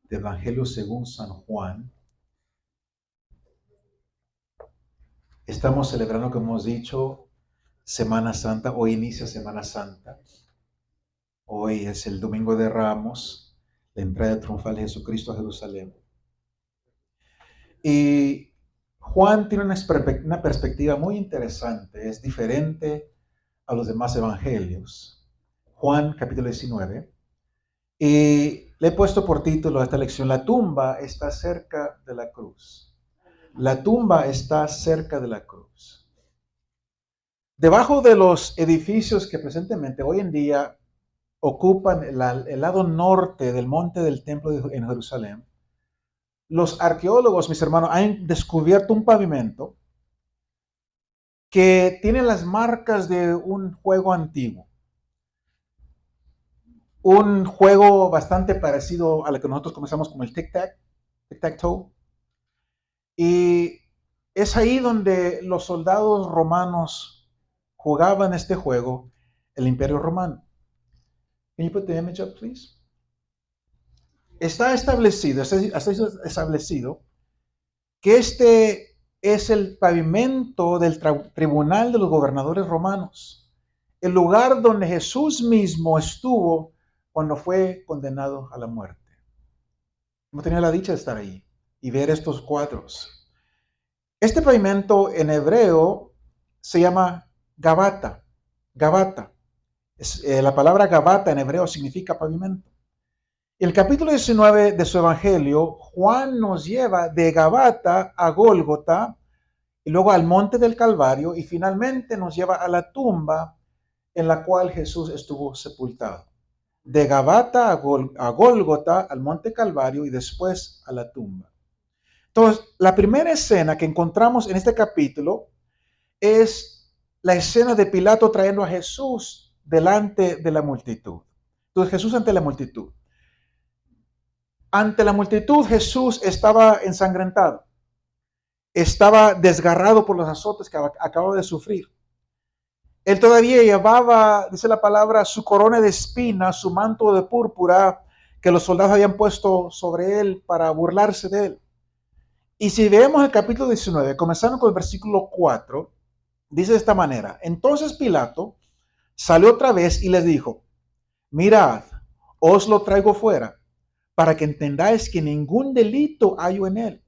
del Evangelio según San Juan. Estamos celebrando, como hemos dicho, Semana Santa. Hoy inicia Semana Santa. Hoy es el Domingo de Ramos, la entrada triunfal de Jesucristo a Jerusalén. Y Juan tiene una perspectiva muy interesante, es diferente a los demás evangelios. Juan capítulo 19. Y le he puesto por título a esta lección: La tumba está cerca de la cruz. La tumba está cerca de la cruz. Debajo de los edificios que presentemente hoy en día ocupan el lado norte del monte del templo en Jerusalén, los arqueólogos, mis hermanos, han descubierto un pavimento que tiene las marcas de un juego antiguo. Un juego bastante parecido a lo que nosotros conocemos como el tic-tac-toe. Y es ahí donde los soldados romanos jugaban este juego, el Imperio Romano. Can you put the image up, please? Está establecido que este es el pavimento del tribunal de los gobernadores romanos, el lugar donde Jesús mismo estuvo cuando fue condenado a la muerte. Hemos tenido la dicha de estar ahí y ver estos cuadros. Este pavimento en hebreo se llama Gabata. Gabata. La palabra Gabata en hebreo significa pavimento. El capítulo 19 de su evangelio, Juan nos lleva de Gabata a Gólgota y luego al monte del Calvario y finalmente nos lleva a la tumba en la cual Jesús estuvo sepultado. De Gabata a Gólgota, al monte Calvario y después a la tumba. Entonces, la primera escena que encontramos en este capítulo es la escena de Pilato trayendo a Jesús delante de la multitud. Entonces, Jesús ante la multitud. Ante la multitud, Jesús estaba ensangrentado. Estaba desgarrado por los azotes que acababa de sufrir. Él todavía llevaba, dice la palabra, su corona de espinas, su manto de púrpura que los soldados habían puesto sobre él para burlarse de él. Y si vemos el capítulo 19, comenzando con el versículo 4, dice de esta manera: Entonces Pilato salió otra vez y les dijo: Mirad, os lo traigo fuera, para que entendáis que ningún delito hay en él.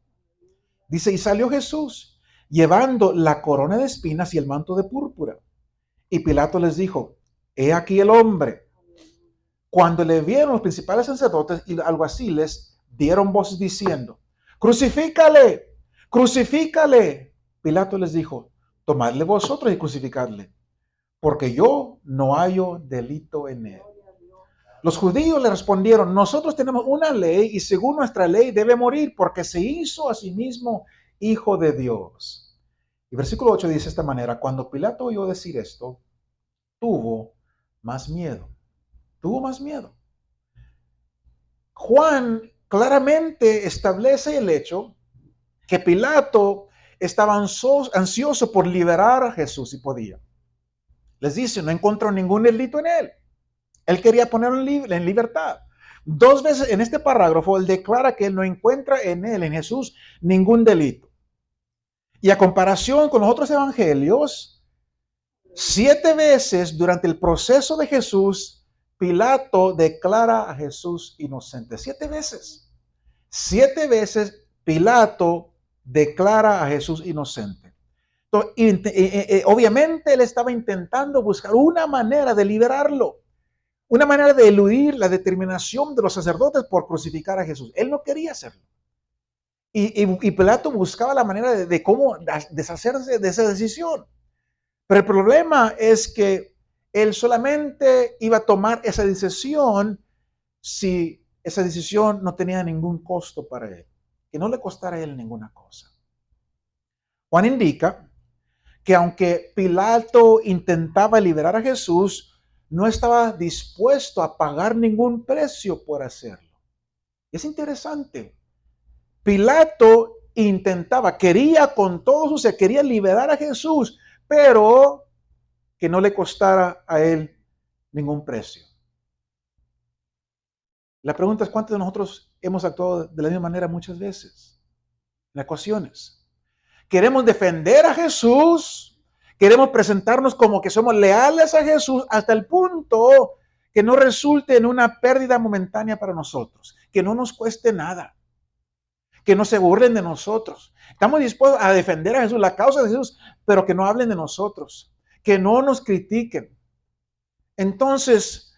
Dice, y salió Jesús, llevando la corona de espinas y el manto de púrpura. Y Pilato les dijo: He aquí el hombre. Cuando le vieron los principales sacerdotes y alguaciles, dieron voces diciendo: Crucifícale, crucifícale. Pilato les dijo: Tomadle vosotros y crucificadle, porque yo no hallo delito en él. Los judíos le respondieron: Nosotros tenemos una ley y según nuestra ley debe morir porque se hizo a sí mismo hijo de Dios. Y versículo 8 dice de esta manera: Cuando Pilato oyó decir esto, tuvo más miedo. Tuvo más miedo. Juan claramente establece el hecho que Pilato estaba ansioso por liberar a Jesús si podía. Les dice, no encontró ningún delito en él. Él quería ponerlo en libertad. Dos veces en este parágrafo, él declara que él no encuentra en él, en Jesús, ningún delito. Y a comparación con los otros evangelios, 7 veces durante el proceso de Jesús, Pilato declara a Jesús inocente. 7 veces. 7 veces Pilato declara a Jesús inocente. Entonces, obviamente él estaba intentando buscar una manera de liberarlo. Una manera de eludir la determinación de los sacerdotes por crucificar a Jesús. Él no quería hacerlo. Y Pilato buscaba la manera de cómo deshacerse de esa decisión. Pero el problema es que él solamente iba a tomar esa decisión si esa decisión no tenía ningún costo para él, que no le costara a él ninguna cosa. Juan indica que aunque Pilato intentaba liberar a Jesús, no estaba dispuesto a pagar ningún precio por hacerlo. Es interesante. Pilato quería con todo su ser, quería liberar a Jesús, pero que no le costara a él ningún precio. La pregunta es: ¿cuántos de nosotros hemos actuado de la misma manera muchas veces, en ocasiones. Queremos defender a Jesús, queremos presentarnos como que somos leales a Jesús hasta el punto que no resulte en una pérdida momentánea para nosotros, que no nos cueste nada, que no se burlen de nosotros. Estamos dispuestos a defender a Jesús, la causa de Jesús, pero que no hablen de nosotros, que no nos critiquen. Entonces,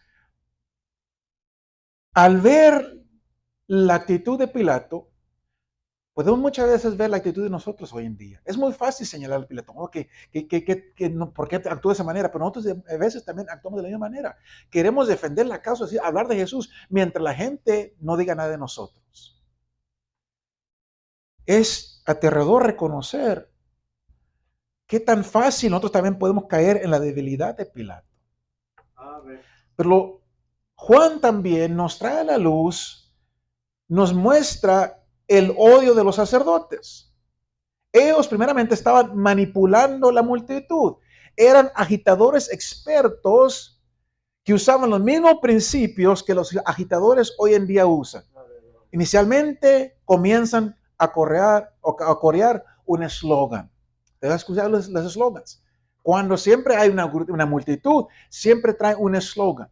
al ver la actitud de Pilato, podemos muchas veces ver la actitud de nosotros hoy en día. Es muy fácil señalar al Pilato, oh, que no, ¿por qué actúa de esa manera? Pero nosotros a veces también actuamos de la misma manera. Queremos defender la causa, así, hablar de Jesús, mientras la gente no diga nada de nosotros. Es aterrador reconocer qué tan fácil nosotros también podemos caer en la debilidad de Pilato. Pero Juan también nos trae a la luz, nos muestra el odio de los sacerdotes. Ellos primeramente estaban manipulando la multitud. Eran agitadores expertos que usaban los mismos principios que los agitadores hoy en día usan. Inicialmente comienzan a corear un eslogan. ¿Te has escuchado los eslogans? Cuando siempre hay una multitud, siempre trae un eslogan.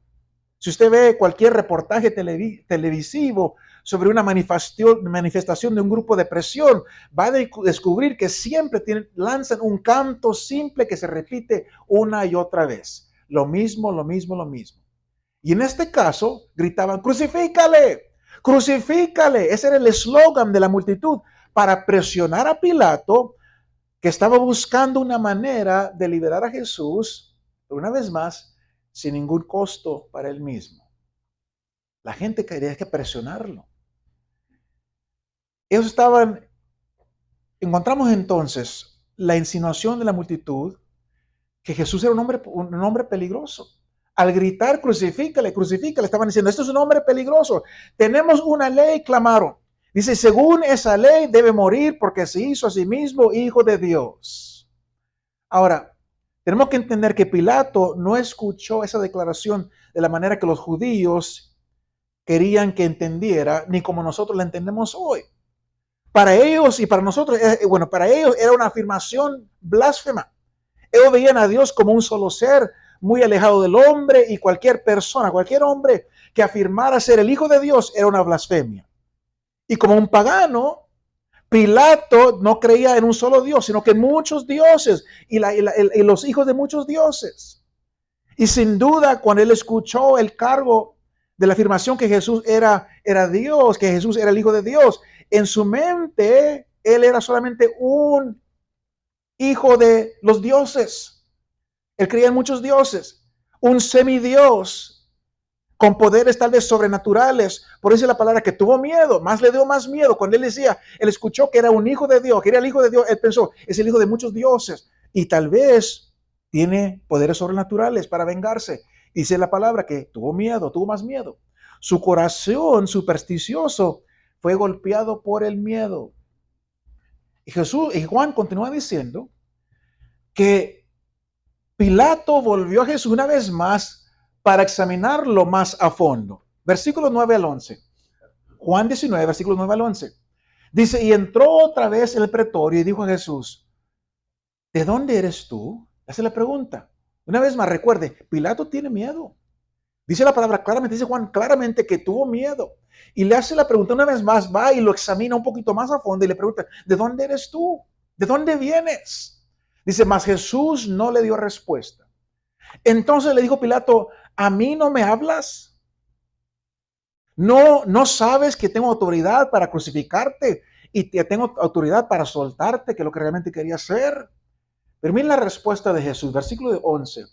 Si usted ve cualquier reportaje televisivo sobre una manifestación de un grupo de presión, va a descubrir que siempre lanzan un canto simple que se repite una y otra vez. Lo mismo, lo mismo, lo mismo. Y en este caso gritaban, crucifícale, crucifícale. Ese era el eslogan de la multitud para presionar a Pilato, que estaba buscando una manera de liberar a Jesús, una vez más, sin ningún costo para él mismo. La gente quería que presionarlo. Encontramos entonces la insinuación de la multitud que Jesús era un hombre peligroso. Al gritar, crucifícale, crucifícale, estaban diciendo, esto es un hombre peligroso. Tenemos una ley, clamaron. Dice, según esa ley debe morir porque se hizo a sí mismo hijo de Dios. Ahora, tenemos que entender que Pilato no escuchó esa declaración de la manera que los judíos querían que entendiera, ni como nosotros la entendemos hoy. Para ellos y para nosotros, para ellos era una afirmación blasfema. Ellos veían a Dios como un solo ser, muy alejado del hombre, y cualquier persona, cualquier hombre que afirmara ser el Hijo de Dios era una blasfemia. Y como un pagano, Pilato no creía en un solo Dios, sino que en muchos dioses y los hijos de muchos dioses. Y sin duda, cuando él escuchó el cargo de la afirmación que Jesús era Dios, que Jesús era el Hijo de Dios, en su mente, él era solamente un hijo de los dioses. Él creía en muchos dioses, un semidios con poderes tal vez sobrenaturales. Por eso la palabra que tuvo miedo, más le dio más miedo. Cuando él decía, él escuchó que era un hijo de Dios, que era el hijo de Dios, él pensó, es el hijo de muchos dioses. Y tal vez tiene poderes sobrenaturales para vengarse. Dice la palabra que tuvo miedo, tuvo más miedo. Su corazón supersticioso fue golpeado por el miedo. Y Juan continúa diciendo que Pilato volvió a Jesús una vez más para examinarlo más a fondo. Versículos 9 al 11. Juan 19, versículos 9 al 11. Dice, y entró otra vez en el pretorio y dijo a Jesús, ¿de dónde eres tú? Hace la pregunta. Una vez más, recuerde, Pilato tiene miedo. Dice la palabra claramente, dice Juan claramente que tuvo miedo. Y le hace la pregunta una vez más, va y lo examina un poquito más a fondo y le pregunta, ¿de dónde eres tú? ¿De dónde vienes? Dice, mas Jesús no le dio respuesta. Entonces le dijo Pilato, ¿a mí no me hablas? ¿No sabes que tengo autoridad para crucificarte y que tengo autoridad para soltarte, que es lo que realmente quería hacer? Pero miren la respuesta de Jesús, versículo 11.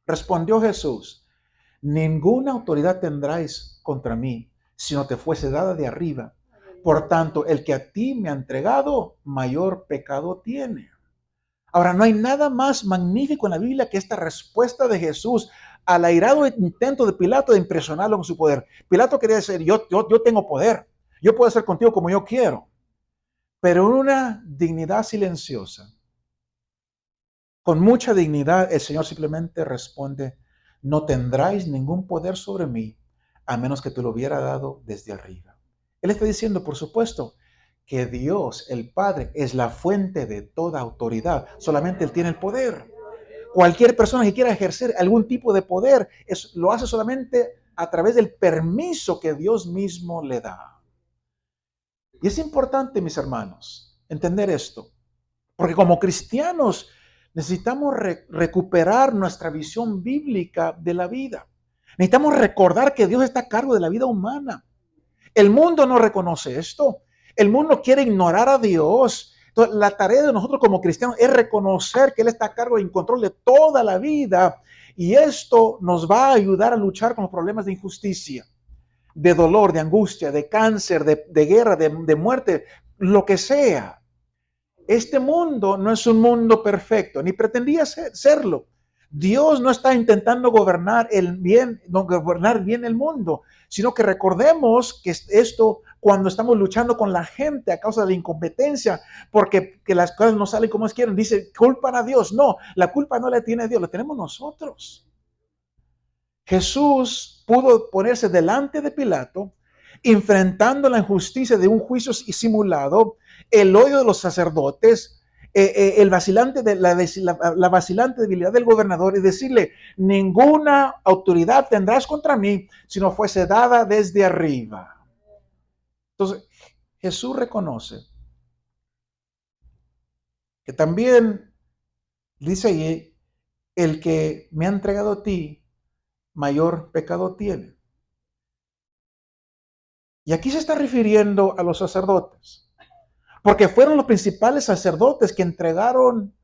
Respondió Jesús, ninguna autoridad tendráis contra mí, si no te fuese dada de arriba. Por tanto, el que a ti me ha entregado, mayor pecado tiene. Ahora, no hay nada más magnífico en la Biblia que esta respuesta de Jesús al airado intento de Pilato de impresionarlo con su poder. Pilato quería decir, yo tengo poder, yo puedo hacer contigo como yo quiero. Pero en una dignidad silenciosa, con mucha dignidad, el Señor simplemente responde, no tendráis ningún poder sobre mí, a menos que te lo hubiera dado desde arriba. Él está diciendo, por supuesto, que Dios, el Padre, es la fuente de toda autoridad. Solamente Él tiene el poder. Cualquier persona que quiera ejercer algún tipo de poder lo hace solamente a través del permiso que Dios mismo le da. Y es importante, mis hermanos, entender esto, porque como cristianos necesitamos recuperar nuestra visión bíblica de la vida. Necesitamos recordar que Dios está a cargo de la vida humana. El mundo no reconoce esto. El mundo quiere ignorar a Dios. Entonces, la tarea de nosotros como cristianos es reconocer que Él está a cargo y en control de toda la vida. Y esto nos va a ayudar a luchar con los problemas de injusticia, de dolor, de angustia, de cáncer, de guerra, de muerte, lo que sea. Este mundo no es un mundo perfecto, ni pretendía serlo. Dios no está intentando gobernar gobernar bien el mundo, sino que recordemos que esto, cuando estamos luchando con la gente a causa de la incompetencia, porque que las cosas no salen como quieren, dice, culpan a Dios. No, la culpa no la tiene Dios, la tenemos nosotros. Jesús pudo ponerse delante de Pilato, enfrentando la injusticia de un juicio simulado, el odio de los sacerdotes, el vacilante de la vacilante debilidad del gobernador, y decirle, ninguna autoridad tendrás contra mí si no fuese dada desde arriba. Entonces, Jesús reconoce que también, dice allí, el que me ha entregado a ti, mayor pecado tiene. Y aquí se está refiriendo a los sacerdotes, porque fueron los principales sacerdotes que entregaron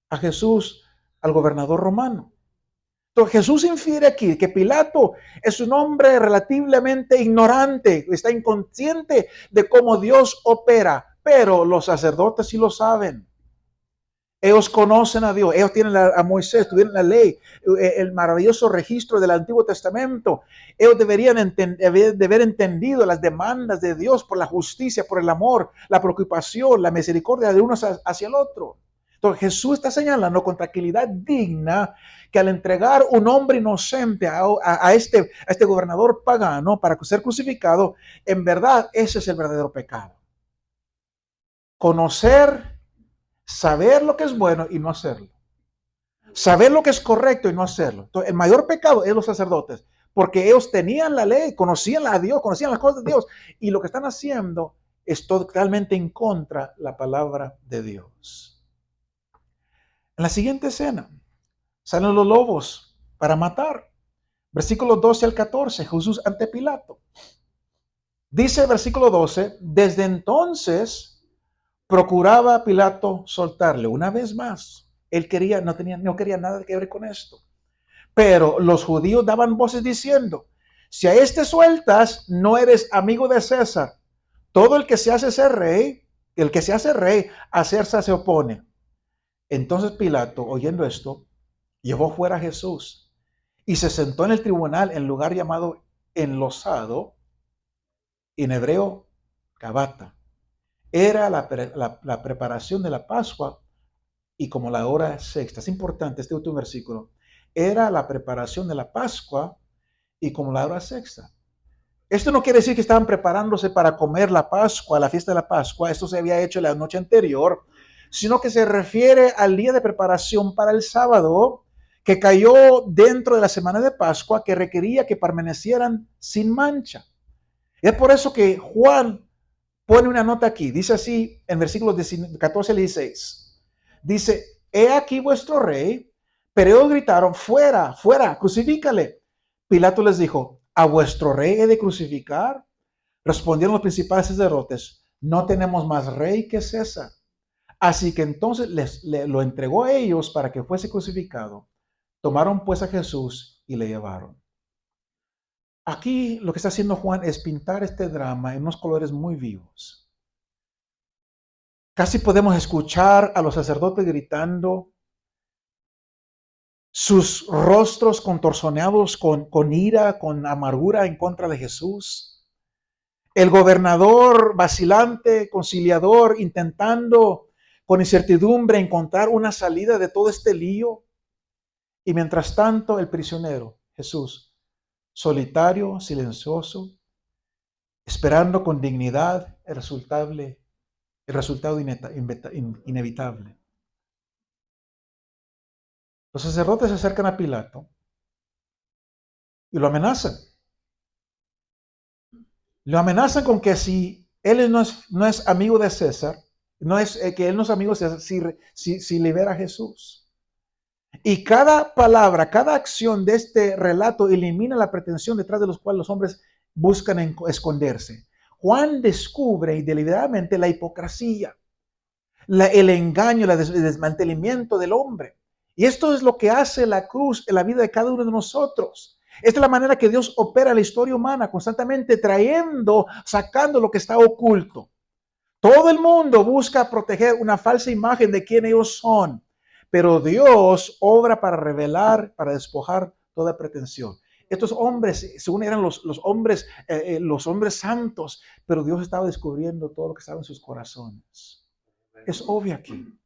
a Jesús al gobernador romano. Entonces Jesús infiere aquí que Pilato es un hombre relativamente ignorante, está inconsciente de cómo Dios opera, pero los sacerdotes sí lo saben. Ellos conocen a Dios, ellos tienen a Moisés, tuvieron la ley, el maravilloso registro del Antiguo Testamento. Ellos deberían de haber entendido las demandas de Dios por la justicia, por el amor, la preocupación, la misericordia de uno hacia el otro. Entonces Jesús está señalando con tranquilidad digna que al entregar un hombre inocente a este gobernador pagano para ser crucificado, en verdad ese es el verdadero pecado. Conocer, saber lo que es bueno y no hacerlo. Saber lo que es correcto y no hacerlo. Entonces, el mayor pecado es los sacerdotes, porque ellos tenían la ley, conocían a Dios, conocían las cosas de Dios, y lo que están haciendo es totalmente en contra de la palabra de Dios. En la siguiente escena, salen los lobos para matar. Versículos 12 al 14, Jesús ante Pilato. Dice el versículo 12, desde entonces procuraba Pilato soltarle una vez más. Él no quería nada que ver con esto. Pero los judíos daban voces diciendo, si a este sueltas, no eres amigo de César. Todo el que se hace ser rey, a César se opone. Entonces Pilato, oyendo esto, llevó fuera a Jesús y se sentó en el tribunal en lugar llamado enlosado, en hebreo, Gabata. Era la preparación de la Pascua y como la hora sexta. Es importante este último versículo. Era la preparación de la Pascua y como la hora sexta. Esto no quiere decir que estaban preparándose para comer la Pascua, la fiesta de la Pascua. Esto se había hecho la noche anterior, sino que se refiere al día de preparación para el sábado, que cayó dentro de la semana de Pascua, que requería que permanecieran sin mancha. Y es por eso que Juan pone una nota aquí. Dice así en versículos 14 al 16. Dice, he aquí vuestro rey. Pero ellos gritaron, fuera, fuera, crucifícale. Pilato les dijo, ¿a vuestro rey he de crucificar? Respondieron los principales sacerdotes, no tenemos más rey que César. Así que entonces lo entregó a ellos para que fuese crucificado. Tomaron pues a Jesús y le llevaron. Aquí lo que está haciendo Juan es pintar este drama en unos colores muy vivos. Casi podemos escuchar a los sacerdotes gritando, sus rostros contorsionados con ira, con amargura en contra de Jesús. El gobernador vacilante, conciliador, intentando con incertidumbre encontrar una salida de todo este lío. Y mientras tanto, el prisionero, Jesús, solitario, silencioso, esperando con dignidad el resultado inevitable. Los sacerdotes se acercan a Pilato y lo amenazan. Lo amenazan con que si él no es amigo de César, que él no es amigo de César, si libera a Jesús. Y cada palabra, cada acción de este relato elimina la pretensión detrás de los cuales los hombres buscan esconderse. Juan descubre deliberadamente la hipocresía, el engaño, el desmantelamiento del hombre. Y esto es lo que hace la cruz en la vida de cada uno de nosotros. Esta es la manera que Dios opera en la historia humana, constantemente sacando lo que está oculto. Todo el mundo busca proteger una falsa imagen de quién ellos son, pero Dios obra para revelar, para despojar toda pretensión. Estos hombres, según eran los hombres santos, pero Dios estaba descubriendo todo lo que estaba en sus corazones. Es obvio aquí.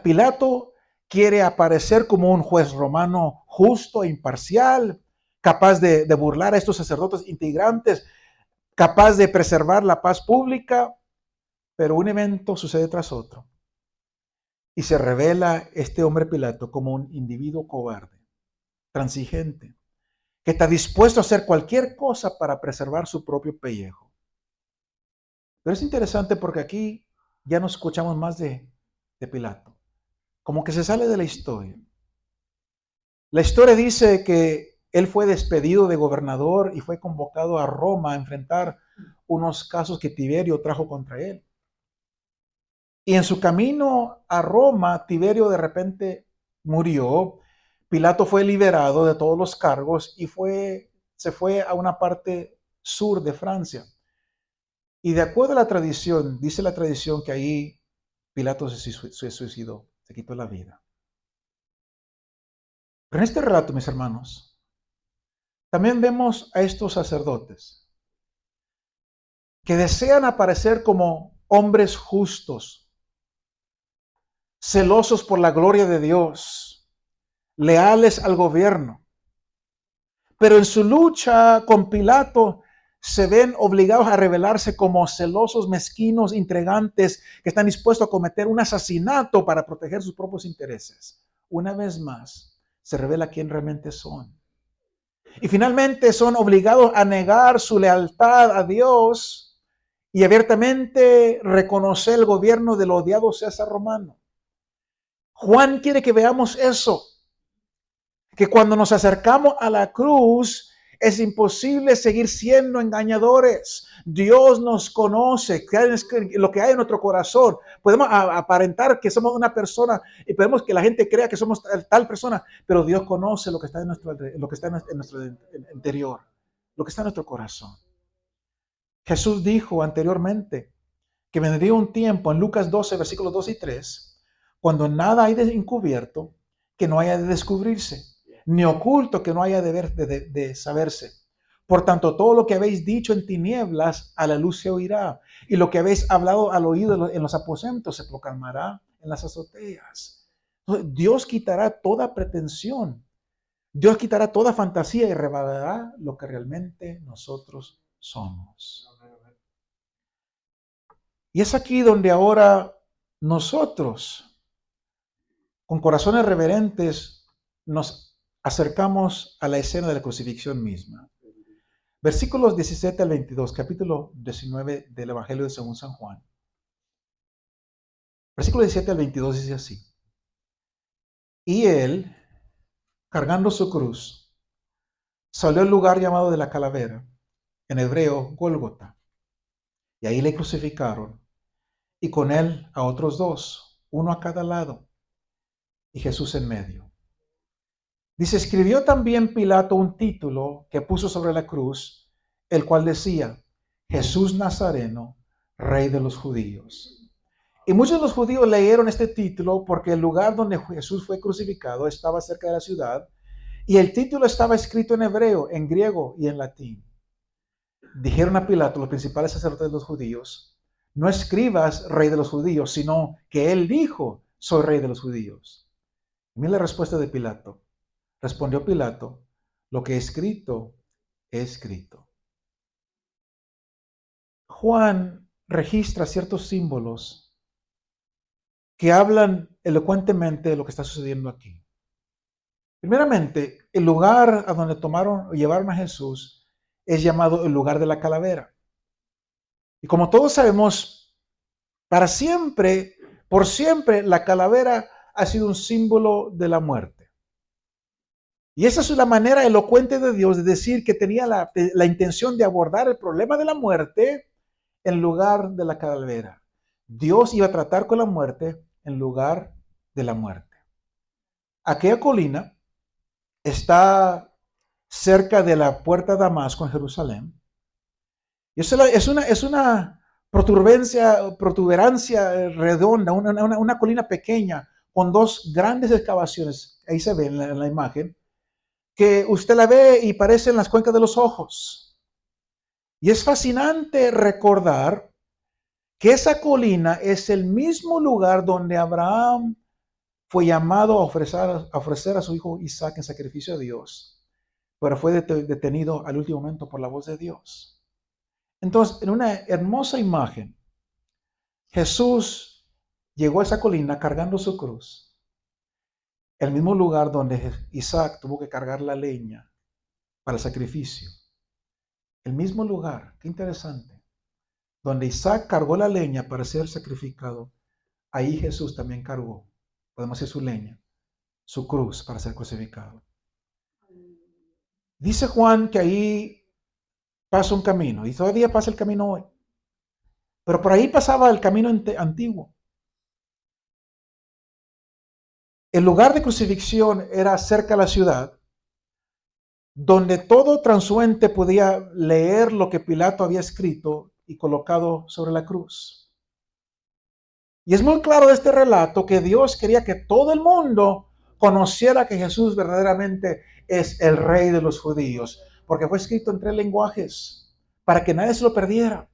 Pilato quiere aparecer como un juez romano justo e imparcial, capaz de burlar a estos sacerdotes integrantes, capaz de preservar la paz pública, pero un evento sucede tras otro y se revela este hombre Pilato como un individuo cobarde, transigente, que está dispuesto a hacer cualquier cosa para preservar su propio pellejo. Pero es interesante porque aquí ya no escuchamos más de Pilato, como que se sale de la historia. La historia dice que él fue despedido de gobernador y fue convocado a Roma a enfrentar unos casos que Tiberio trajo contra él. Y en su camino a Roma, Tiberio de repente murió. Pilato fue liberado de todos los cargos y se fue a una parte sur de Francia. Y de acuerdo a la tradición, dice la tradición que ahí Pilato se suicidó, se quitó la vida. Pero en este relato, mis hermanos, también vemos a estos sacerdotes que desean aparecer como hombres justos, celosos por la gloria de Dios, leales al gobierno. Pero en su lucha con Pilato se ven obligados a revelarse como celosos, mezquinos, intrigantes, que están dispuestos a cometer un asesinato para proteger sus propios intereses. Una vez más, se revela quién realmente son. Y finalmente son obligados a negar su lealtad a Dios y abiertamente reconocer el gobierno del odiado César romano. Juan quiere que veamos eso, que cuando nos acercamos a la cruz es imposible seguir siendo engañadores. Dios nos conoce, lo que hay en nuestro corazón. Podemos aparentar que somos una persona y podemos que la gente crea que somos tal persona, pero Dios conoce lo que está en nuestro interior, lo que está en nuestro corazón. Jesús dijo anteriormente que vendría un tiempo en Lucas 12, versículos 2 y 3, cuando nada hay de encubierto que no haya de descubrirse, ni oculto que no haya de saberse. Por tanto, todo lo que habéis dicho en tinieblas, a la luz se oirá, y lo que habéis hablado al oído en los aposentos se proclamará en las azoteas. Entonces, Dios quitará toda pretensión, Dios quitará toda fantasía y revelará lo que realmente nosotros somos. Y es aquí donde ahora nosotros, con corazones reverentes, nos acercamos a la escena de la crucifixión misma. Versículos 17 al 22, capítulo 19 del Evangelio de según San Juan. Versículo 17 al 22 dice así: Y él, cargando su cruz, salió al lugar llamado de la calavera, en hebreo Gólgota, y ahí le crucificaron, y con él a otros dos, uno a cada lado, y Jesús en medio. Dice, escribió también Pilato un título que puso sobre la cruz, el cual decía, Jesús Nazareno, Rey de los Judíos. Y muchos de los judíos leyeron este título porque el lugar donde Jesús fue crucificado estaba cerca de la ciudad y el título estaba escrito en hebreo, en griego y en latín. Dijeron a Pilato, los principales sacerdotes de los judíos, no escribas Rey de los Judíos, sino que él dijo, soy Rey de los Judíos. Mira la respuesta de Pilato. Respondió Pilato, lo que he escrito, he escrito. Juan registra ciertos símbolos que hablan elocuentemente de lo que está sucediendo aquí. Primeramente, el lugar a donde tomaron o llevaron a Jesús es llamado el lugar de la calavera. Y como todos sabemos, para siempre, por siempre, la calavera ha sido un símbolo de la muerte. Y esa es la manera elocuente de Dios de decir que tenía la intención de abordar el problema de la muerte en lugar de la calavera. Dios iba a tratar con la muerte en lugar de la muerte. Aquella colina está cerca de la puerta de Damasco en Jerusalén. Y es una protuberancia redonda, una colina pequeña con dos grandes excavaciones. Ahí se ve en la imagen, que usted la ve y parecen las cuencas de los ojos. Y es fascinante recordar que esa colina es el mismo lugar donde Abraham fue llamado a ofrecer a su hijo Isaac en sacrificio a Dios, pero fue detenido al último momento por la voz de Dios. Entonces, en una hermosa imagen, Jesús llegó a esa colina cargando su cruz, el mismo lugar donde Isaac tuvo que cargar la leña para el sacrificio. El mismo lugar, qué interesante, donde Isaac cargó la leña para ser sacrificado, ahí Jesús también cargó, podemos decir, su leña, su cruz para ser crucificado. Dice Juan que ahí pasa un camino, y todavía pasa el camino hoy. Pero por ahí pasaba el camino antiguo. El lugar de crucifixión era cerca de la ciudad, donde todo transeúnte podía leer lo que Pilato había escrito y colocado sobre la cruz. Y es muy claro de este relato que Dios quería que todo el mundo conociera que Jesús verdaderamente es el rey de los judíos, porque fue escrito en 3 lenguajes, para que nadie se lo perdiera.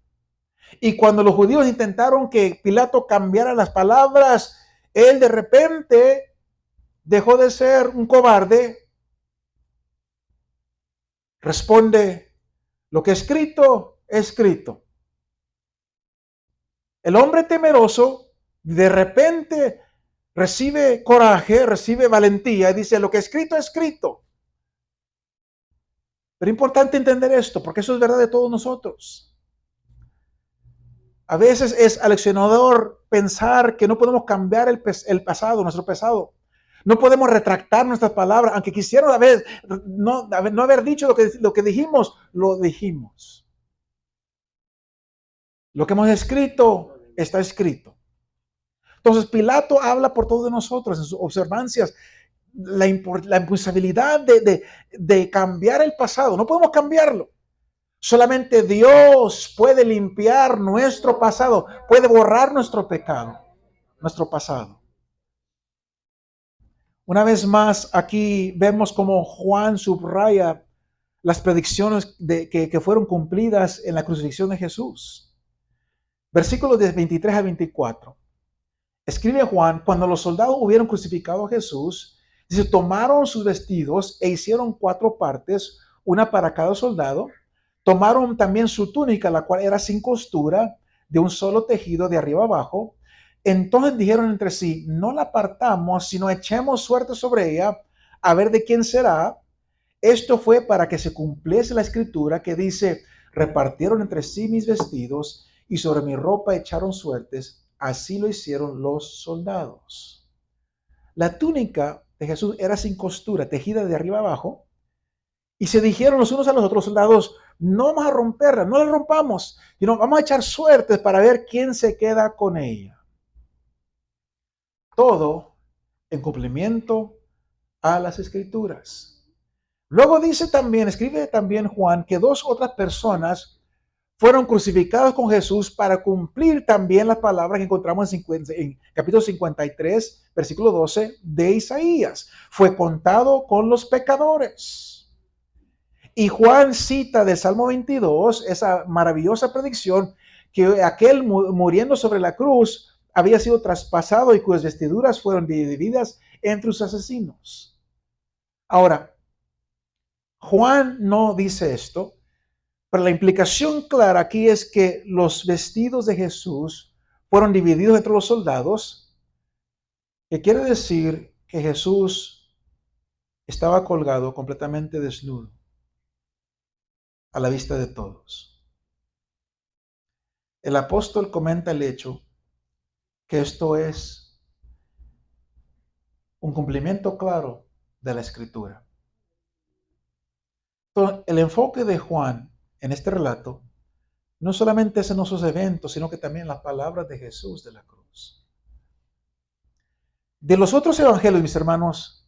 Y cuando los judíos intentaron que Pilato cambiara las palabras, él de repente dejó de ser un cobarde. Responde, lo que es escrito. El hombre temeroso de repente recibe coraje, recibe valentía y dice, lo que es escrito. Pero es importante entender esto, porque eso es verdad de todos nosotros. A veces es aleccionador pensar que no podemos cambiar el pasado, nuestro pasado. No podemos retractar nuestras palabras, aunque quisiéramos no haber dicho lo que dijimos, lo dijimos. Lo que hemos escrito está escrito. Entonces Pilato habla por todos nosotros en sus observancias, la imposibilidad de cambiar el pasado. No podemos cambiarlo. Solamente Dios puede limpiar nuestro pasado, puede borrar nuestro pecado, nuestro pasado. Una vez más, aquí vemos como Juan subraya las predicciones que fueron cumplidas en la crucifixión de Jesús. Versículos de 23 a 24. Escribe Juan, cuando los soldados hubieron crucificado a Jesús, dice, tomaron sus vestidos e hicieron 4 partes, una para cada soldado. Tomaron también su túnica, la cual era sin costura, de un solo tejido de arriba abajo. Entonces dijeron entre sí, no la partamos, sino echemos suerte sobre ella, a ver de quién será. Esto fue para que se cumpliese la escritura que dice, repartieron entre sí mis vestidos y sobre mi ropa echaron suertes. Así lo hicieron los soldados. La túnica de Jesús era sin costura, tejida de arriba abajo. Y se dijeron los unos a los otros soldados, no vamos a romperla, no la rompamos, sino vamos a echar suertes para ver quién se queda con ella. Todo en cumplimiento a las escrituras. Luego escribe también Juan, que 2 otras personas fueron crucificadas con Jesús para cumplir también las palabras que encontramos en capítulo 53, versículo 12 de Isaías. Fue contado con los pecadores. Y Juan cita del Salmo 22 esa maravillosa predicción que aquel muriendo sobre la cruz había sido traspasado y cuyas vestiduras fueron divididas entre sus asesinos. Ahora, Juan no dice esto Pero la implicación clara aquí es que los vestidos de Jesús fueron divididos entre los soldados, que quiere decir que Jesús estaba colgado completamente desnudo a la vista de todos. El apóstol comenta el hecho que esto es un cumplimiento claro de la Escritura. Entonces, el enfoque de Juan en este relato no solamente es en esos eventos, sino que también en las palabras de Jesús de la cruz. De los otros evangelios, mis hermanos,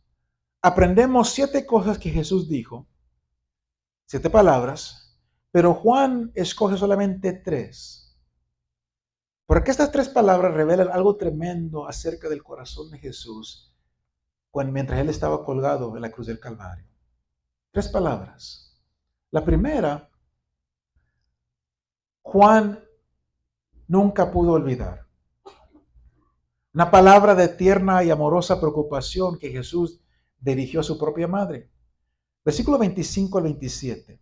aprendemos 7 cosas que Jesús dijo, 7 palabras, pero Juan escoge solamente 3. Porque estas 3 palabras revelan algo tremendo acerca del corazón de Jesús mientras él estaba colgado en la cruz del Calvario. 3 palabras. La primera, Juan nunca pudo olvidar. Una palabra de tierna y amorosa preocupación que Jesús dirigió a su propia madre. Versículo 25 al 27.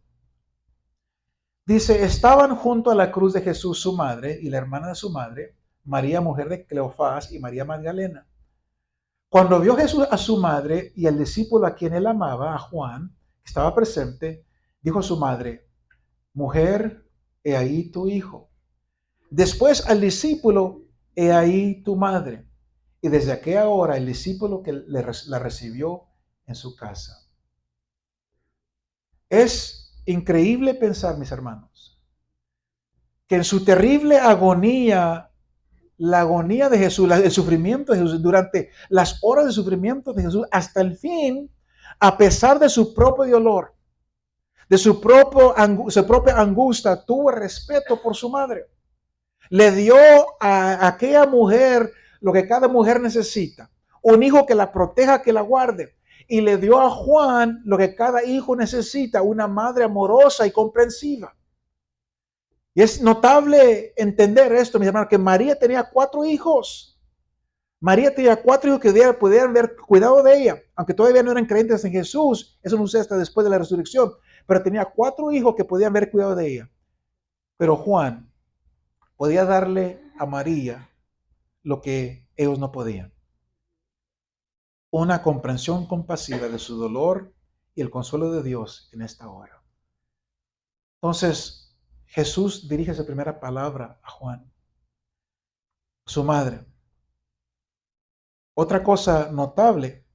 Dice, estaban junto a la cruz de Jesús su madre y la hermana de su madre, María, mujer de Cleofás, y María Magdalena. Cuando vio Jesús a su madre y al discípulo a quien él amaba, a Juan, que estaba presente, dijo a su madre, mujer, he ahí tu hijo. Después al discípulo, he ahí tu madre. Y desde aquella hora el discípulo que la recibió en su casa. Es increíble pensar, mis hermanos, que en su terrible agonía, la agonía de Jesús, el sufrimiento de Jesús, durante las horas de sufrimiento de Jesús, hasta el fin, a pesar de su propio dolor, de su propia angustia, tuvo respeto por su madre. Le dio a aquella mujer lo que cada mujer necesita, un hijo que la proteja, que la guarde. Y le dio a Juan lo que cada hijo necesita, una madre amorosa y comprensiva. Y es notable entender esto, mis hermanos, que María tenía 4 hijos. María tenía 4 hijos que pudieran haber cuidado de ella, aunque todavía no eran creyentes en Jesús. Eso no sucede hasta después de la resurrección. Pero tenía 4 hijos que podían haber cuidado de ella. Pero Juan podía darle a María lo que ellos no podían. Una comprensión compasiva de su dolor y el consuelo de Dios en esta hora. Entonces, Jesús dirige esa primera palabra a Juan, su madre. Otra cosa notable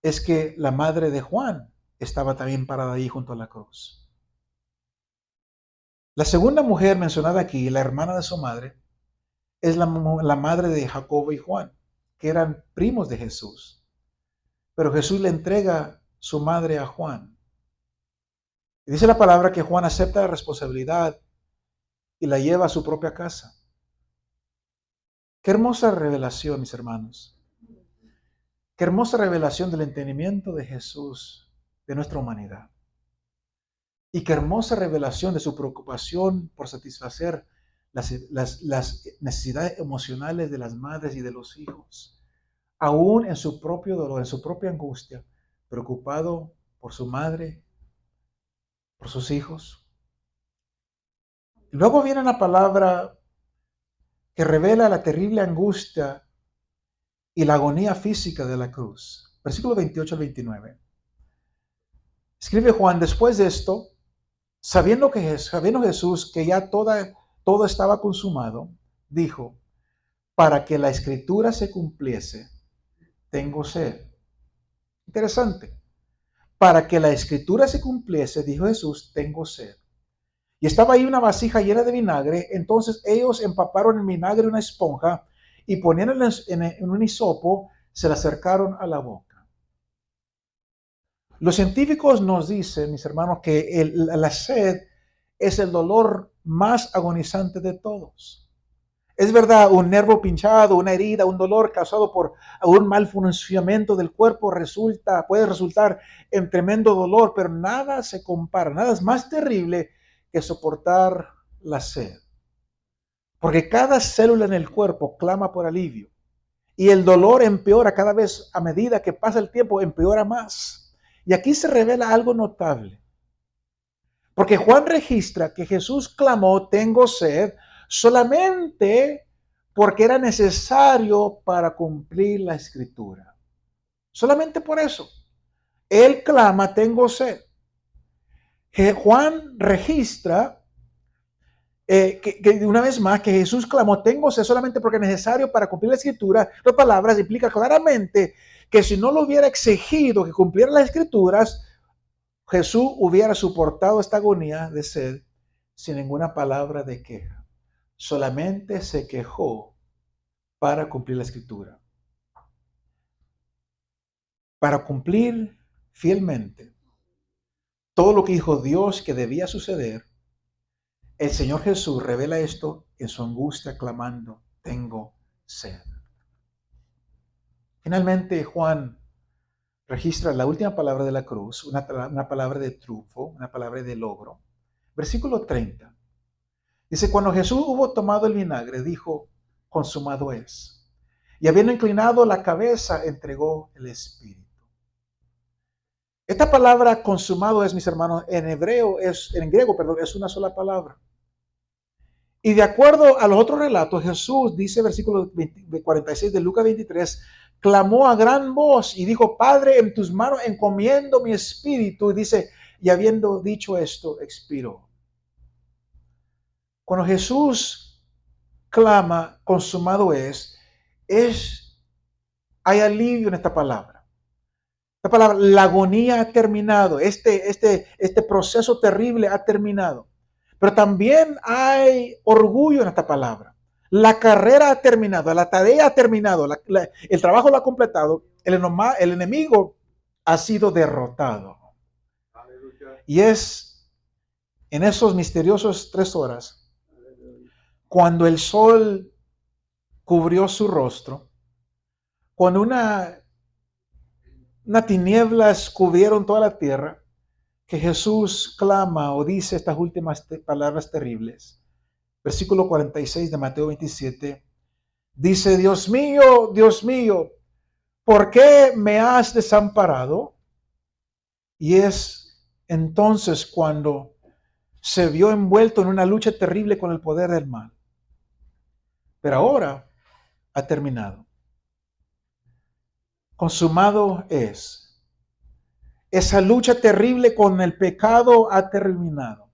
es que la madre de Juan estaba también parada ahí junto a la cruz. La segunda mujer mencionada aquí, la hermana de su madre, es la madre de Jacobo y Juan, que eran primos de Jesús. Pero Jesús le entrega su madre a Juan. Y dice la palabra que Juan acepta la responsabilidad y la lleva a su propia casa. Qué hermosa revelación, mis hermanos. Qué hermosa revelación del entendimiento de Jesús, de nuestra humanidad. Y qué hermosa revelación de su preocupación por satisfacer las necesidades emocionales de las madres y de los hijos. Aún en su propio dolor, en su propia angustia, preocupado por su madre, por sus hijos. Luego viene una palabra que revela la terrible angustia y la agonía física de la cruz. Versículo 28 al 29. Escribe Juan, después de esto, sabiendo Jesús que ya todo estaba consumado, dijo, para que la escritura se cumpliese, tengo sed. Interesante. Para que la escritura se cumpliese, dijo Jesús, tengo sed. Y estaba ahí una vasija llena de vinagre, entonces ellos empaparon en vinagre una esponja y poniéndola en un hisopo, se la acercaron a la boca. Los científicos nos dicen, mis hermanos, que la sed es el dolor más agonizante de todos. Es verdad, un nervio pinchado, una herida, un dolor causado por un mal funcionamiento del cuerpo puede resultar en tremendo dolor, pero nada se compara, nada es más terrible que soportar la sed. Porque cada célula en el cuerpo clama por alivio. Y el dolor empeora cada vez a medida que pasa el tiempo, empeora más. Y aquí se revela algo notable. Porque Juan registra que Jesús clamó, tengo sed, solamente porque era necesario para cumplir la escritura. Solamente por eso. Él clama, tengo sed. Juan registra que una vez más que Jesús clamó, tengo sed solamente porque es necesario para cumplir la escritura. Las palabras implica claramente que si no lo hubiera exigido que cumpliera las escrituras, Jesús hubiera soportado esta agonía de sed sin ninguna palabra de queja. Solamente se quejó para cumplir la escritura. Para cumplir fielmente todo lo que dijo Dios que debía suceder, el Señor Jesús revela esto en su angustia clamando, tengo sed. Finalmente, Juan registra la última palabra de la cruz, una palabra de triunfo, una palabra de logro. Versículo 30. Dice, cuando Jesús hubo tomado el vinagre, dijo, consumado es. Y habiendo inclinado la cabeza, entregó el Espíritu. Esta palabra consumado es, mis hermanos, en griego, es una sola palabra. Y de acuerdo a los otros relatos, Jesús, dice versículo 46 de Lucas 23, clamó a gran voz y dijo, Padre, en tus manos encomiendo mi espíritu. Y dice, y habiendo dicho esto, expiró. Cuando Jesús clama, consumado hay alivio en esta palabra. Esta palabra, la agonía ha terminado. Este proceso terrible ha terminado. Pero también hay orgullo en esta palabra. La carrera ha terminado, la tarea ha terminado, el trabajo lo ha completado, el enemigo ha sido derrotado. Y es en esos misteriosos 3 horas, cuando el sol cubrió su rostro, cuando unas tinieblas cubrieron toda la tierra, que Jesús clama o dice estas últimas palabras terribles. Versículo 46 de Mateo 27, dice, Dios mío, ¿por qué me has desamparado? Y es entonces cuando se vio envuelto en una lucha terrible con el poder del mal. Pero ahora ha terminado. Consumado es. Esa lucha terrible con el pecado ha terminado.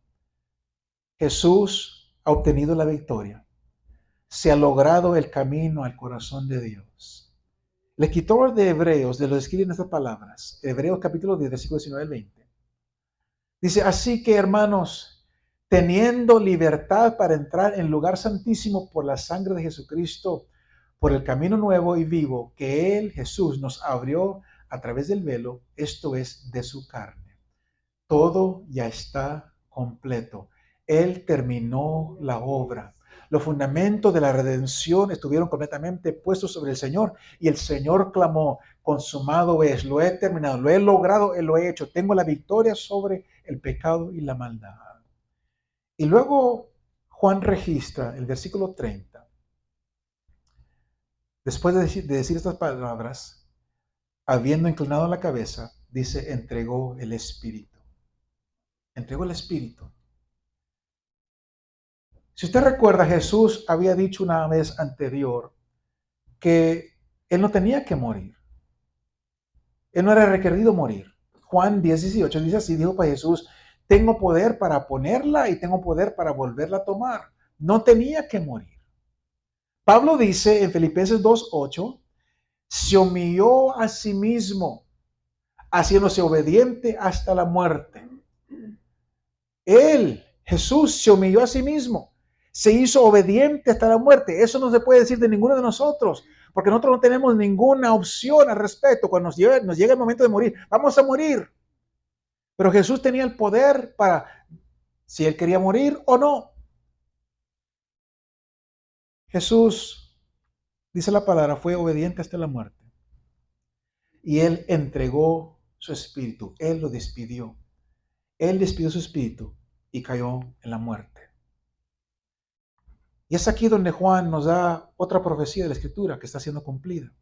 Jesús ha obtenido la victoria. Se ha logrado el camino al corazón de Dios. El escritor de Hebreos lo escribe en estas palabras. Hebreos capítulo 10, versículo 19 al 20. Dice, así que hermanos, teniendo libertad para entrar en el lugar santísimo por la sangre de Jesucristo, por el camino nuevo y vivo que Él, Jesús, nos abrió a través del velo, esto es, de su carne. Todo ya está completo. Él terminó la obra. Los fundamentos de la redención estuvieron completamente puestos sobre el Señor y el Señor clamó, consumado es, lo he terminado, lo he logrado, lo he hecho, tengo la victoria sobre el pecado y la maldad. Y luego Juan registra el versículo 30. Después de decir estas palabras, habiendo inclinado la cabeza, dice, entregó el Espíritu. Entregó el Espíritu. Si usted recuerda, Jesús había dicho una vez anterior que Él no tenía que morir. Él no era requerido morir. Juan 10:18 dice así, dijo para Jesús, tengo poder para ponerla y tengo poder para volverla a tomar. No tenía que morir. Pablo dice en Filipenses 2:8, se humilló a sí mismo, haciéndose obediente hasta la muerte. Él, Jesús, se humilló a sí mismo, se hizo obediente hasta la muerte. Eso no se puede decir de ninguno de nosotros, porque nosotros no tenemos ninguna opción al respecto. Cuando nos llega el momento de morir, vamos a morir. Pero Jesús tenía el poder para, si Él quería morir o no. Jesús, dice la palabra, fue obediente hasta la muerte. Y Él entregó su espíritu. Él lo despidió. Él despidió su espíritu y cayó en la muerte. Y es aquí donde Juan nos da otra profecía de la Escritura que está siendo cumplida.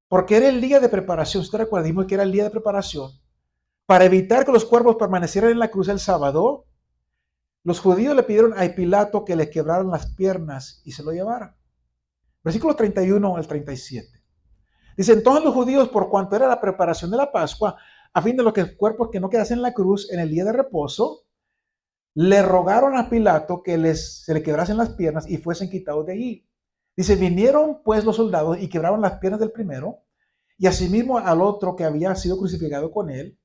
Porque era el día de preparación. Usted recuerda, dijimos que era el día de preparación Para evitar que los cuerpos permanecieran en la cruz el sábado, los judíos le pidieron a Pilato que le quebraran las piernas y se lo llevaran. Versículo 31 al 37. Dice, entonces los judíos, por cuanto era la preparación de la Pascua, a fin de los cuerpos que no quedasen en la cruz en el día de reposo, le rogaron a Pilato que se le quebrasen las piernas y fuesen quitados de allí. Dice, vinieron pues los soldados y quebraron las piernas del primero y asimismo al otro que había sido crucificado con él.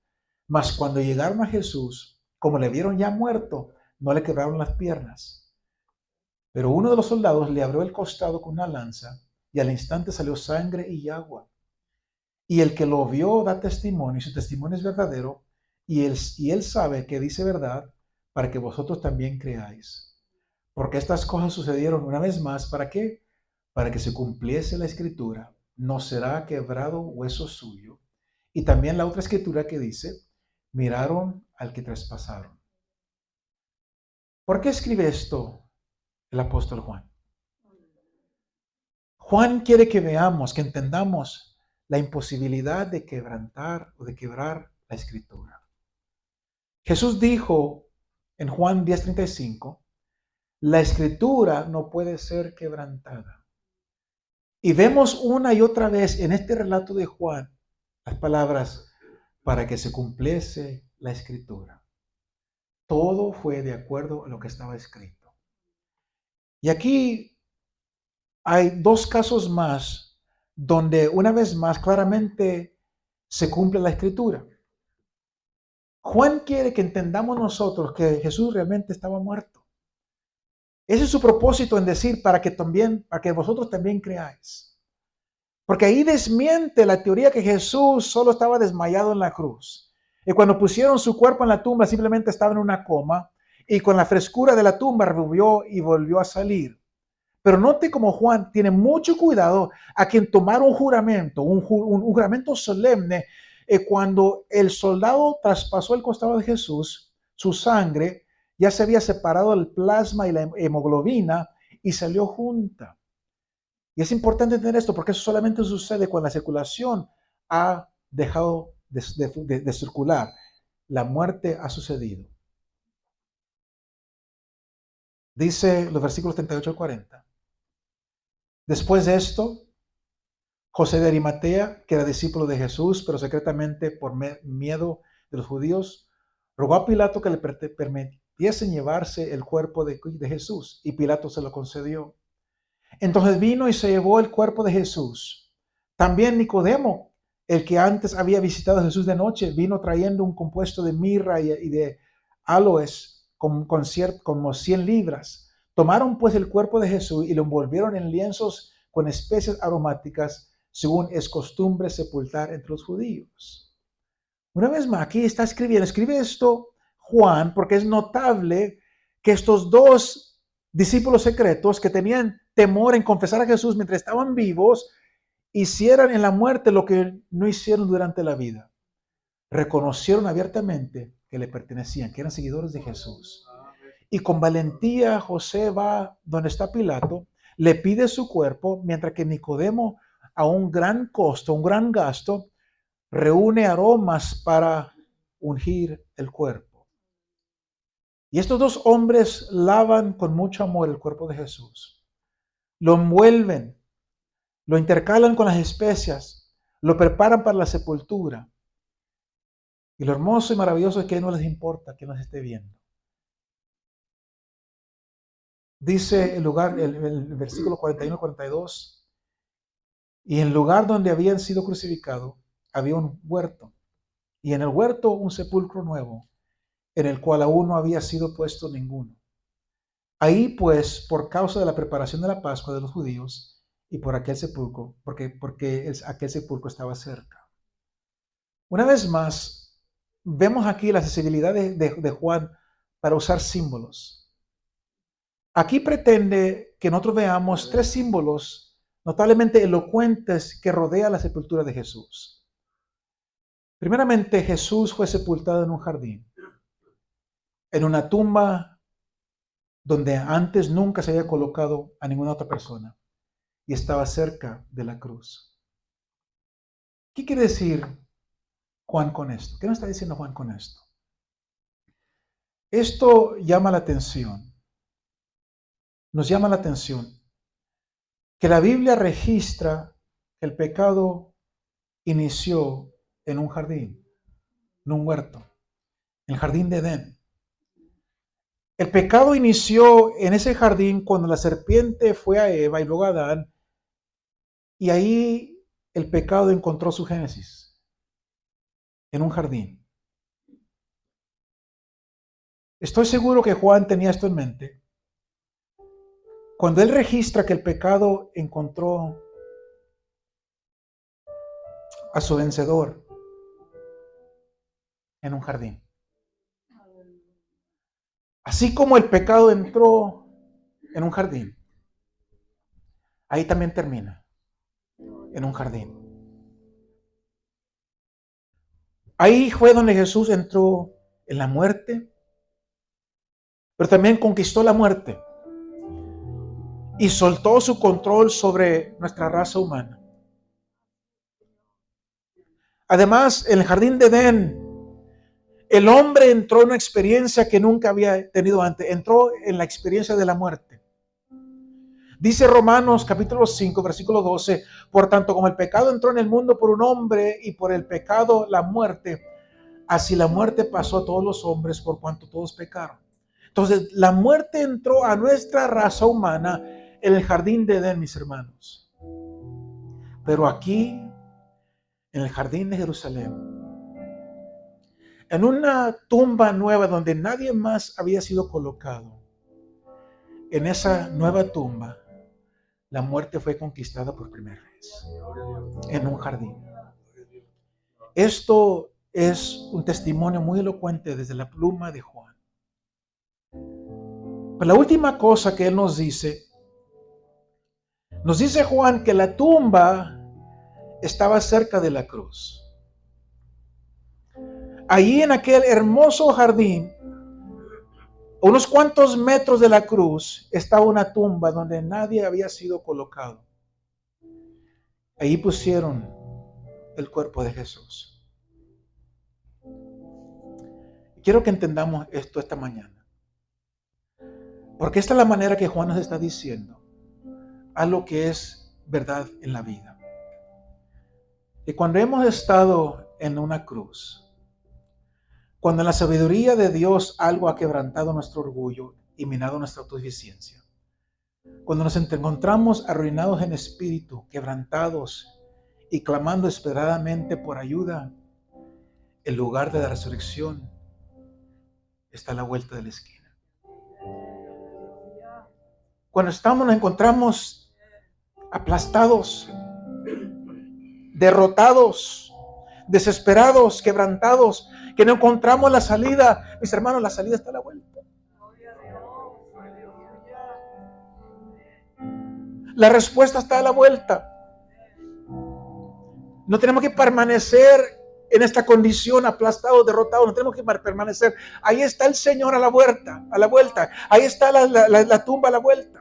Mas cuando llegaron a Jesús, como le vieron ya muerto, no le quebraron las piernas. Pero uno de los soldados le abrió el costado con una lanza y al instante salió sangre y agua. Y el que lo vio da testimonio, y su testimonio es verdadero, y él sabe que dice verdad, para que vosotros también creáis. Porque estas cosas sucedieron una vez más, ¿para qué? Para que se cumpliese la escritura, no será quebrado hueso suyo. Y también la otra escritura que dice, miraron al que traspasaron. ¿Por qué escribe esto el apóstol Juan? Juan quiere que veamos, que entendamos la imposibilidad de quebrantar o de quebrar la escritura. Jesús dijo en Juan 10:35, la escritura no puede ser quebrantada. Y vemos una y otra vez en este relato de Juan las palabras para que se cumpliese la escritura. Todo fue de acuerdo a lo que estaba escrito. Y aquí hay dos casos más donde una vez más claramente se cumple la escritura. Juan quiere que entendamos nosotros que Jesús realmente estaba muerto. Ese es su propósito en decir para que vosotros también creáis. Porque ahí desmiente la teoría que Jesús solo estaba desmayado en la cruz. Y cuando pusieron su cuerpo en la tumba simplemente estaba en una coma y con la frescura de la tumba revivió y volvió a salir. Pero note como Juan tiene mucho cuidado a quien tomar un juramento, un juramento solemne, cuando el soldado traspasó el costado de Jesús, su sangre ya se había separado el plasma y la hemoglobina y salió junta. Y es importante entender esto porque eso solamente sucede cuando la circulación ha dejado de circular. La muerte ha sucedido. Dice los versículos 38 al 40. Después de esto, José de Arimatea, que era discípulo de Jesús, pero secretamente por miedo de los judíos, rogó a Pilato que le permitiesen llevarse el cuerpo de Jesús, y Pilato se lo concedió. Entonces vino y se llevó el cuerpo de Jesús. También Nicodemo, el que antes había visitado a Jesús de noche, vino trayendo un compuesto de mirra y de aloes como 100 libras. Tomaron pues el cuerpo de Jesús y lo envolvieron en lienzos con especias aromáticas, según es costumbre sepultar entre los judíos. Una vez más, aquí está escribe esto Juan, porque es notable que estos dos discípulos secretos que tenían temor en confesar a Jesús mientras estaban vivos, hicieran en la muerte lo que no hicieron durante la vida. Reconocieron abiertamente que le pertenecían, que eran seguidores de Jesús. Y con valentía José va donde está Pilato, le pide su cuerpo, mientras que Nicodemo, a un gran costo, un gran gasto, reúne aromas para ungir el cuerpo. Y estos dos hombres lavan con mucho amor el cuerpo de Jesús. Lo envuelven, lo intercalan con las especias, lo preparan para la sepultura. Y lo hermoso y maravilloso es que no les importa que nos esté viendo. Dice el versículo 41-42, y en el lugar donde habían sido crucificados había un huerto, y en el huerto un sepulcro nuevo, en el cual aún no había sido puesto ninguno. Ahí pues, por causa de la preparación de la Pascua de los judíos, y por aquel sepulcro, porque aquel sepulcro estaba cerca. Una vez más, vemos aquí la accesibilidad de Juan para usar símbolos. Aquí pretende que nosotros veamos tres símbolos notablemente elocuentes que rodean la sepultura de Jesús. Primeramente, Jesús fue sepultado en un jardín, en una tumba donde antes nunca se había colocado a ninguna otra persona y estaba cerca de la cruz. ¿Qué quiere decir Juan con esto? ¿Qué nos está diciendo Juan con esto? Esto llama la atención. Nos llama la atención que la Biblia registra que el pecado inició en un jardín, en un huerto, en el jardín de Edén. El pecado inició en ese jardín cuando la serpiente fue a Eva y luego a Adán, y ahí el pecado encontró su génesis, en un jardín. Estoy seguro que Juan tenía esto en mente cuando él registra que el pecado encontró a su vencedor en un jardín. Así como el pecado entró en un jardín, ahí también termina, en un jardín. Ahí fue donde Jesús entró en la muerte, pero también conquistó la muerte y soltó su control sobre nuestra raza humana. Además, en el jardín de Edén, el hombre entró en una experiencia que nunca había tenido antes. Entró en la experiencia de la muerte. Dice Romanos capítulo 5, versículo 12, por tanto como el pecado entró en el mundo por un hombre y por el pecado la muerte, así la muerte pasó a todos los hombres por cuanto todos pecaron. Entonces, la muerte entró a nuestra raza humana en el jardín de Edén, mis hermanos. Pero aquí, en el jardín de Jerusalén, en una tumba nueva donde nadie más había sido colocado, en esa nueva tumba, la muerte fue conquistada por primera vez, en un jardín. Esto es un testimonio muy elocuente desde la pluma de Juan. Pero la última cosa que él nos dice Juan que la tumba estaba cerca de la cruz. Allí en aquel hermoso jardín, a unos cuantos metros de la cruz, estaba una tumba donde nadie había sido colocado. Allí pusieron el cuerpo de Jesús. Quiero que entendamos esto esta mañana. Porque esta es la manera que Juan nos está diciendo a lo que es verdad en la vida. Y cuando hemos estado en una cruz, cuando en la sabiduría de Dios algo ha quebrantado nuestro orgullo y minado nuestra autosuficiencia, cuando nos encontramos arruinados en espíritu, quebrantados y clamando desesperadamente por ayuda, el lugar de la resurrección está a la vuelta de la esquina. Cuando nos encontramos aplastados, derrotados, desesperados, quebrantados, que no encontramos la salida, mis hermanos, la salida está a la vuelta. La respuesta está a la vuelta. No tenemos que permanecer en esta condición aplastados, derrotados. No tenemos que permanecer. Ahí está el Señor a la vuelta, a la vuelta. Ahí está la tumba a la vuelta.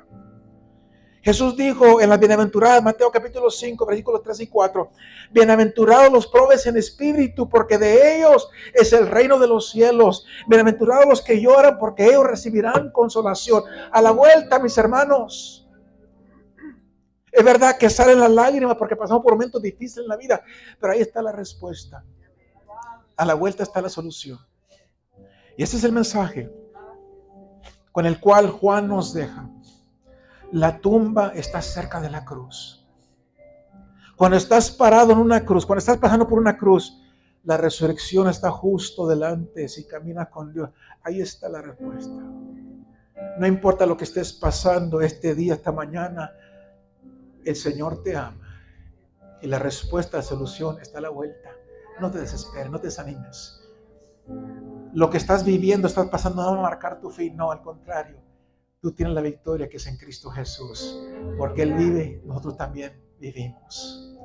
Jesús dijo en la bienaventurada, Mateo capítulo 5, versículos 3 y 4, bienaventurados los pobres en espíritu, porque de ellos es el reino de los cielos. Bienaventurados los que lloran, porque ellos recibirán consolación. A la vuelta, mis hermanos. Es verdad que salen las lágrimas porque pasamos por momentos difíciles en la vida, pero ahí está la respuesta. A la vuelta está la solución. Y ese es el mensaje con el cual Juan nos deja. La tumba está cerca de la cruz. Cuando estás parado en una cruz, cuando estás pasando por una cruz, la resurrección está justo delante. Si caminas con Dios, ahí está la respuesta. No importa lo que estés pasando este día, esta mañana, el Señor te ama. Y la respuesta, la solución está a la vuelta. No te desesperes, no te desanimes. Lo que estás viviendo, estás pasando, no va a marcar tu fin. No, al contrario. Tú tienes la victoria que es en Cristo Jesús. Porque Él vive, nosotros también vivimos.